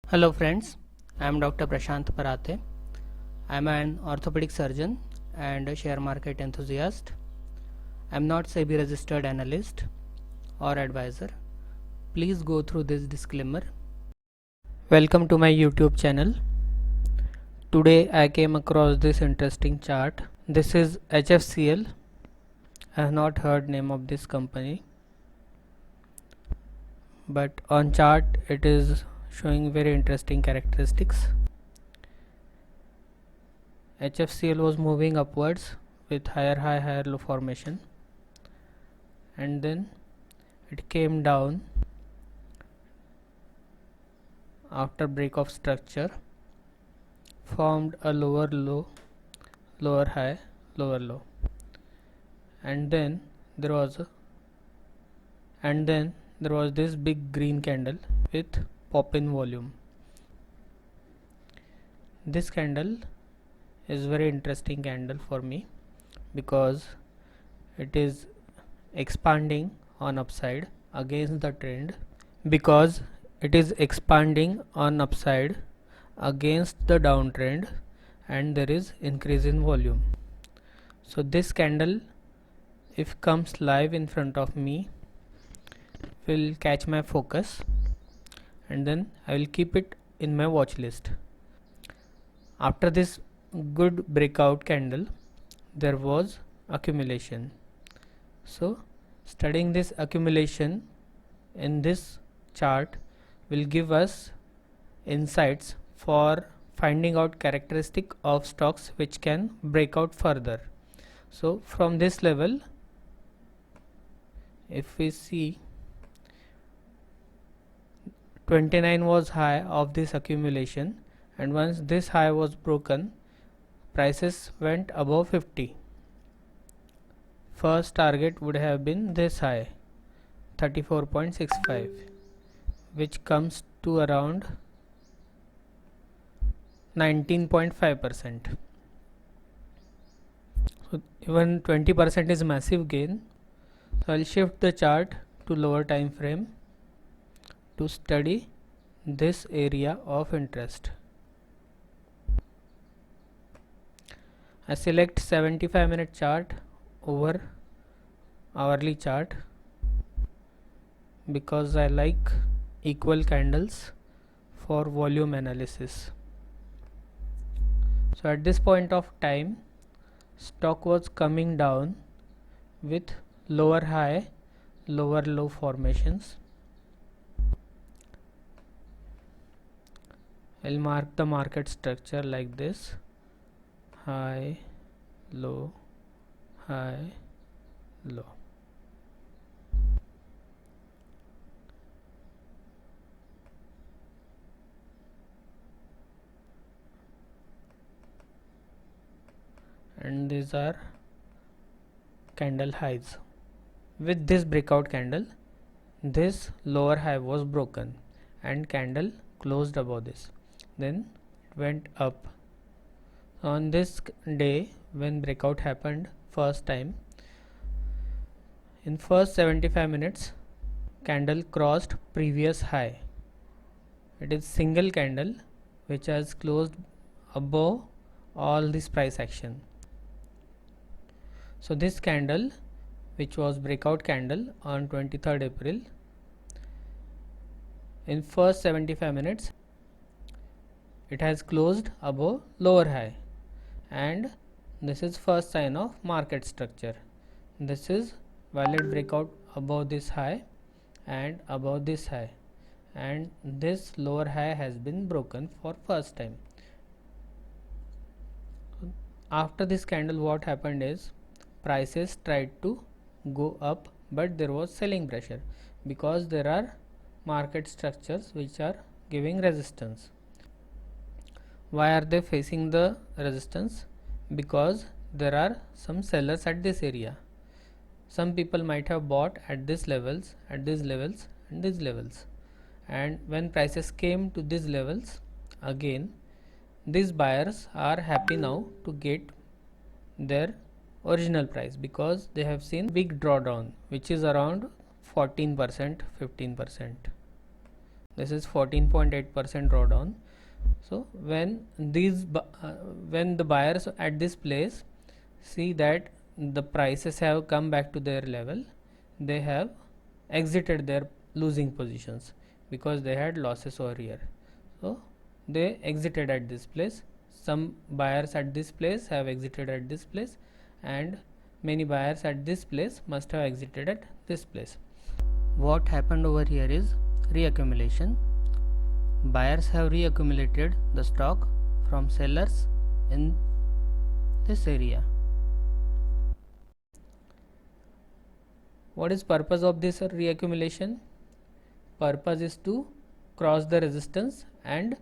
Hello friends, I am Dr. Prashant Parathe. I am an orthopedic surgeon and a share market enthusiast. I am not SEBI registered analyst or advisor. Please go through this disclaimer. Welcome to my YouTube channel. Today I came across this interesting chart. This is HFCL. I have not heard name of this company, but on chart it is showing very interesting characteristics. HFCL was moving upwards with higher high, higher low formation, and then it came down after break of structure, formed a lower low, lower high, lower low, and then there was this big green candle with pop in volume. This candle is very interesting candle for me because it is expanding on upside against the trend, because it is expanding on upside against the downtrend and there is increase in volume. So this candle, if comes live in front of me, will catch my focus and then I will keep it in my watch list. After this good breakout candle, there was accumulation. So studying this accumulation in this chart will give us insights for finding out characteristic of stocks which can break out further. So from this level, if we see 29 was high of this accumulation, and once this high was broken, prices went above 50. First target would have been this high 34.65, which comes to around 19.5%. So even 20% is massive gain. So I'll shift the chart to lower time frame to study this area of interest. I select 75-minute chart over hourly chart because I like equal candles for volume analysis. So at this point of time, stock was coming down with lower high, lower low formations. I'll mark the market structure like this: high, low, high, low. And these are candle highs. With this breakout candle, this lower high was broken and candle closed above this, then it went up. On this day when breakout happened first time, in first 75 minutes, candle crossed previous high. It is single candle which has closed above all this price action. So this candle, which was breakout candle on 23rd April, in first 75 minutes it has closed above lower high, and this is first sign of market structure. This is valid breakout above this high and above this high, and this lower high has been broken for first time. After this candle, what happened is prices tried to go up, but there was selling pressure because there are market structures which are giving resistance. Why are they facing the resistance? Because there are some sellers at this area. Some people might have bought at these levels, at these levels, and these levels, and when prices came to these levels again, these buyers are happy now to get their original price because they have seen big drawdown which is around 14%, 15%. This is 14.8% drawdown. So when when the buyers at this place see that the prices have come back to their level, they have exited their losing positions because they had losses over here. So they exited at this place. Some buyers at this place have exited at this place, and many buyers at this place must have exited at this place. What happened over here is reaccumulation. Buyers have reaccumulated the stock from sellers in this area. What is purpose of this reaccumulation? Purpose is to cross the resistance and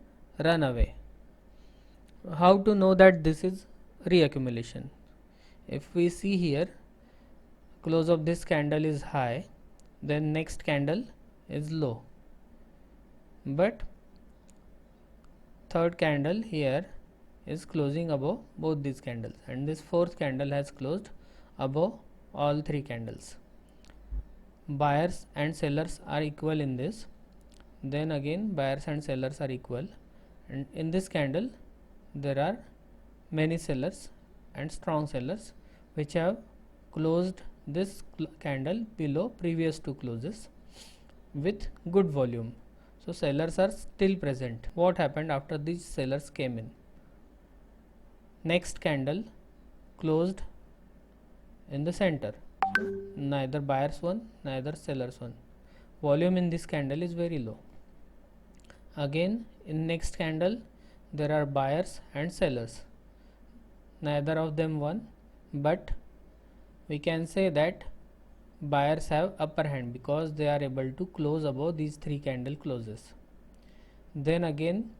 run away. How to know that this is reaccumulation? If we see here, close of this candle is high, then next candle is low, but third candle here is closing above both these candles, and this fourth candle has closed above all three candles. Buyers and sellers are equal in this, then again buyers and sellers are equal, and in this candle there are many sellers and strong sellers which have closed this candle below previous two closes with good volume. So sellers are still present. What happened after these sellers came in? Next candle closed in the center. Neither buyers won, neither sellers won. Volume in this candle is very low. Again, in next candle there are buyers and sellers. Neither of them won, but we can say that buyers have upper hand because they are able to close above these three candle closes. Then again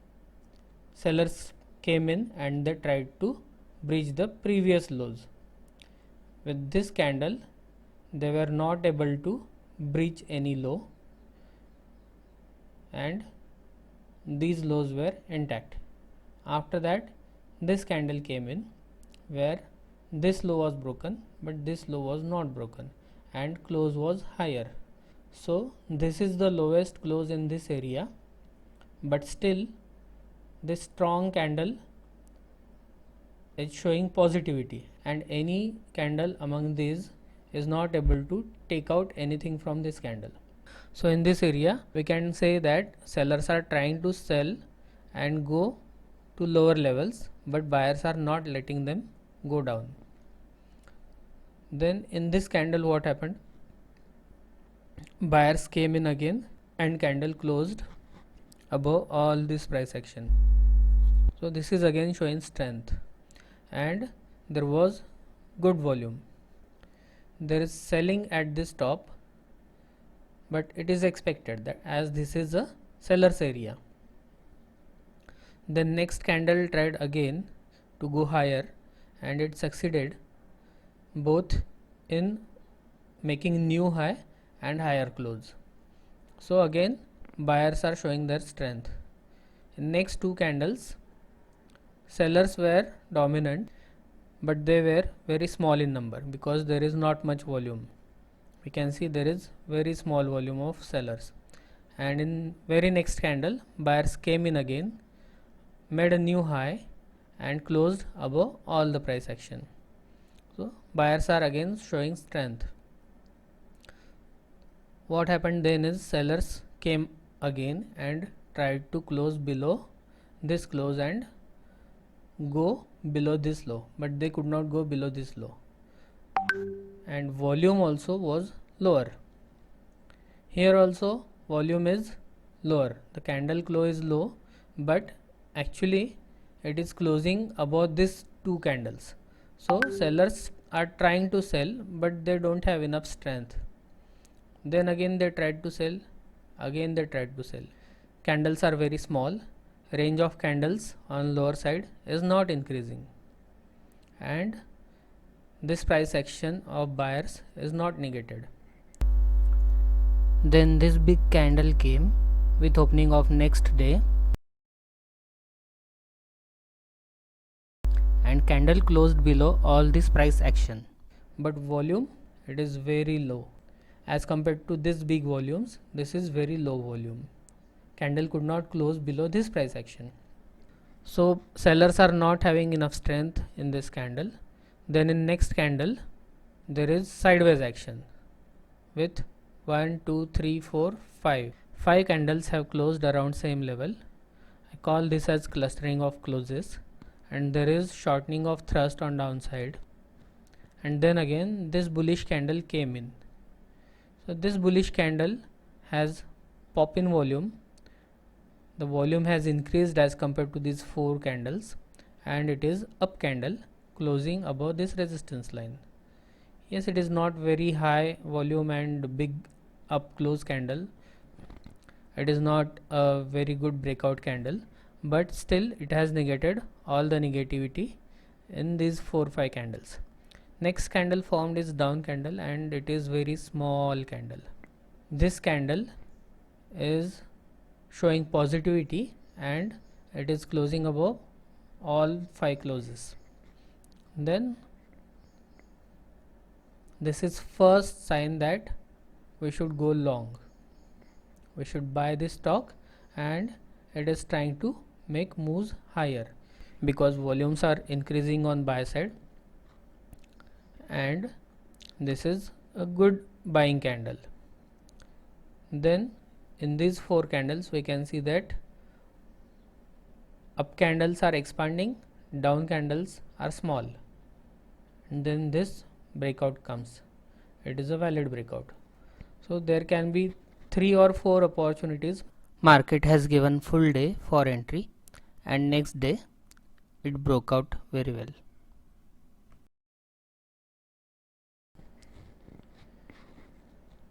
sellers came in and they tried to breach the previous lows. With this candle they were not able to breach any low, and these lows were intact. After that this candle came in where this low was broken, but this low was not broken and close was higher. So this is the lowest close in this area, but still this strong candle is showing positivity, and any candle among these is not able to take out anything from this candle. So in this area we can say that sellers are trying to sell and go to lower levels, but buyers are not letting them go down. Then in this candle what happened? Buyers came in again and candle closed above all this price action. So this is again showing strength, and there was good volume. There is selling at this top, but it is expected that as this is a seller's area. The next candle tried again to go higher, and it succeeded both in making new high and higher close. So again buyers are showing their strength. In next two candles sellers were dominant, but they were very small in number because there is not much volume. We can see there is very small volume of sellers, and in very next candle buyers came in again, made a new high and closed above all the price action. So buyers are again showing strength. What happened then is sellers came again and tried to close below this close and go below this low, but they could not go below this low, and volume also was lower. Here also volume is lower. The candle close is low, but actually it is closing above these two candles. So sellers are trying to sell, but they don't have enough strength. Then again they tried to sell, again they tried to sell. Candles are very small, range of candles on lower side is not increasing, and this price action of buyers is not negated. Then this big candle came with opening of next day, and candle closed below all this price action, but volume it is very low as compared to this big volumes. This is very low volume. candle could not close below this price action. So sellers are not having enough strength in this candle. Then in next candle there is sideways action with 1 2 3 4 5 candles have closed around same level. I call this as clustering of closes, and there is shortening of thrust on downside, and then again this bullish candle came in. So this bullish candle has pop in volume. The volume has increased as compared to these 4 candles, and it is up candle closing above this resistance line. Yes, it is not very high volume and big up close candle. It is not a very good breakout candle, but still it has negated all the negativity in these 4-5 candles. Next candle formed is down candle, and it is very small candle. This candle is showing positivity and it is closing above all 5 closes. Then this is first sign that we should go long. We should buy this stock, and it is trying to make moves higher because volumes are increasing on buy side, and this is a good buying candle. Then in these 4 candles we can see that up candles are expanding, down candles are small, and then this breakout comes. It is a valid breakout. So there can be 3 or 4 opportunities. Market has given full day for entry, and next day it broke out very well.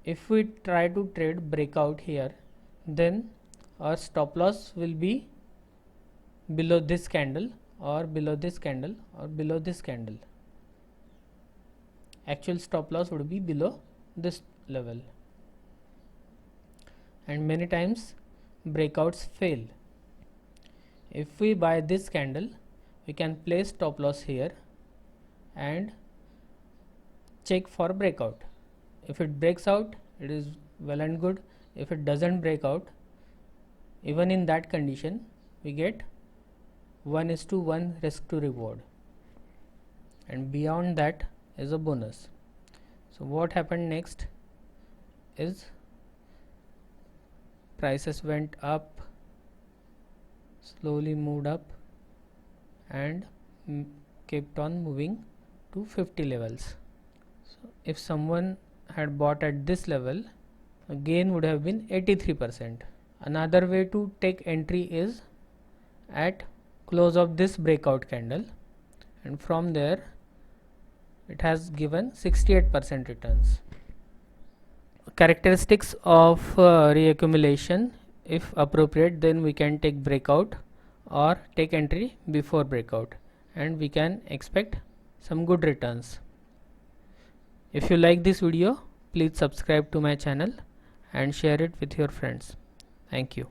If we try to trade breakout here, then our stop loss will be below this candle, or below this candle, or below this candle. Actual stop loss would be below this level, and many times breakouts fail. If we buy this candle, we can place stop loss here and check for breakout. If it breaks out, it is well and good. If it doesn't break out, even in that condition we get 1:1 risk to reward, and beyond that is a bonus. So what happened next is prices went up, slowly moved up, and kept on moving to 50 levels. So if someone had bought at this level, gain would have been 83%. Another way to take entry is at close of this breakout candle, and from there it has given 68% returns. Characteristics of reaccumulation: if appropriate, then we can take breakout or take entry before breakout, and we can expect some good returns. If you like this video, please subscribe to my channel and share it with your friends. Thank you.